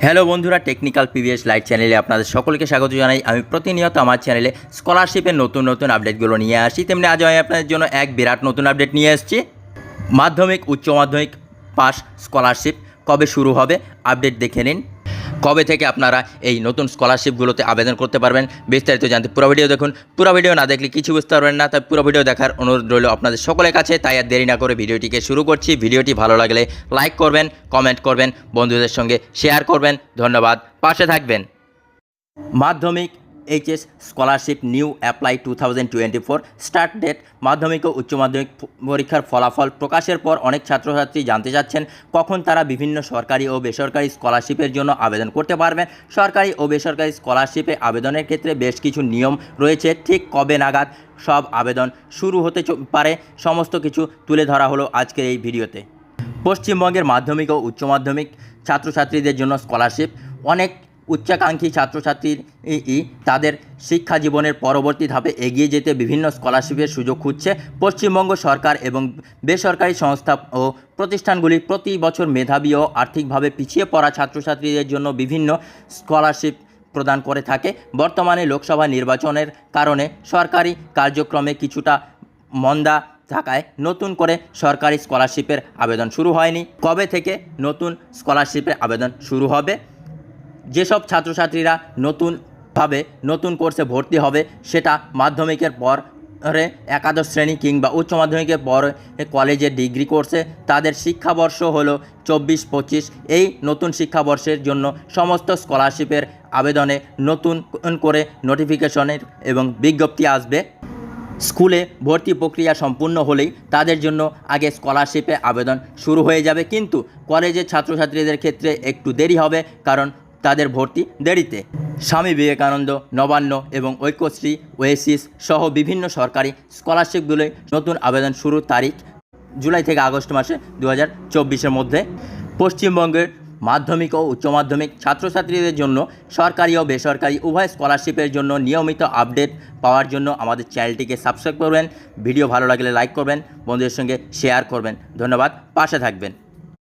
Hello বন্ধুরা, technical PVS light চ্যানেলে আপনাদের সকলকে স্বাগত জানাই। আমি প্রতিনিয়ত আমার চ্যানেলে স্কলারশিপের নতুন নতুন আপডেটগুলো নিয়ে আসি। তেমনি আজ আমি আপনাদের জন্য এক বিরাট নতুন আপডেট নিয়ে এসেছি। মাধ্যমিক উচ্চ মাধ্যমিক পাস স্কলারশিপ কবে শুরু হবে আপডেট দেখে নিন। কবে থেকে আপনারা এই নতুন স্কলারশিপগুলোতে আবেদন করতে পারবেন বিস্তারিত জানতে পুরো ভিডিও দেখুন। পুরো ভিডিও না দেখলে কিছু বুঝতে পারবেন না, তাই পুরো ভিডিও দেখার অনুরোধ রইল আপনাদের সকলের কাছে। তাই আর দেরি না করে ভিডিওটিকে শুরু করছি। ভিডিওটি ভালো লাগলে লাইক করবেন, কমেন্ট করবেন, বন্ধুদের সঙ্গে শেয়ার করবেন। ধন্যবাদ, পাশে থাকবেন। Madhyamik HS scholarship new apply 2024 start date. Madhyamik ও উচ্চ মাধ্যমিক পরীক্ষার ফলাফল প্রকাশের পর অনেক ছাত্রছাত্রী জানতে চাচ্ছেন কখন তারা বিভিন্ন সরকারি ও বেসরকারি স্কলারশিপের জন্য আবেদন করতে পারবেন। সরকারি ও বেসরকারি স্কলারশিপে আবেদনের ক্ষেত্রে বেশ কিছু নিয়ম রয়েছে। ঠিক কবে নাগাদ সব আবেদন শুরু হতে পারে সমস্ত কিছু তুলে ধরা হলো আজকের এই ভিডিওতে। পশ্চিমবঙ্গের মাধ্যমিক ও উচ্চ মাধ্যমিক ছাত্রছাত্রীদের জন্য স্কলারশিপ। অনেক উচ্চাকাঙ্ক্ষী ছাত্রছাত্রীর তাদের শিক্ষা জীবনের পরবর্তী ধাপে এগিয়ে যেতে বিভিন্ন স্কলারশিপের সুযোগ খুঁজছে। পশ্চিমবঙ্গ সরকার এবং বেসরকারি সংস্থা ও প্রতিষ্ঠানগুলি প্রতি বছর মেধাবী ও আর্থিকভাবে পিছিয়ে পড়া ছাত্রছাত্রীদের জন্য বিভিন্ন স্কলারশিপ প্রদান করে থাকে। বর্তমানে লোকসভা নির্বাচনের কারণে সরকারি কার্যক্রমে কিছুটা মন্দা থাকায় নতুন করে সরকারি স্কলারশিপের আবেদন শুরু হয়নি। কবে থেকে নতুন স্কলারশিপের আবেদন শুরু হবে? যেসব ছাত্রছাত্রীরা নতুনভাবে নতুন কোর্সে ভর্তি হবে সেটা মাধ্যমিকের পরে একাদশ শ্রেণী কিংবা উচ্চ মাধ্যমিকের পরে কলেজের ডিগ্রি কোর্সে তাদের শিক্ষাবর্ষ হলো 24-25। এই নতুন শিক্ষাবর্ষের জন্য সমস্ত স্কলারশিপের আবেদনে নতুন করে নোটিফিকেশনের এবং বিজ্ঞপ্তি আসবে। স্কুলে ভর্তি প্রক্রিয়া সম্পূর্ণ হলেই তাদের জন্য আগে স্কলারশিপে আবেদন শুরু হয়ে যাবে, কিন্তু কলেজের ছাত্রছাত্রীদের ক্ষেত্রে একটু দেরি হবে, কারণ তাদের ভর্তি দেরিতে। স্বামী বিবেকানন্দ, নবান্ন এবং ঐক্যশ্রী, ওয়েসিস সহ বিভিন্ন সরকারি স্কলারশিপগুলোয় নতুন আবেদন শুরুর তারিখ জুলাই থেকে আগস্ট মাসে 2024-এর মধ্যে। পশ্চিমবঙ্গের মাধ্যমিক ও উচ্চ মাধ্যমিক ছাত্রছাত্রীদের জন্য সরকারি ও বেসরকারি উভয় স্কলারশিপের জন্য নিয়মিত আপডেট পাওয়ার জন্য আমাদের চ্যানেলটিকে সাবস্ক্রাইব করবেন। ভিডিও ভালো লাগলে লাইক করবেন, বন্ধুদের সঙ্গে শেয়ার করবেন। ধন্যবাদ, পাশে থাকবেন।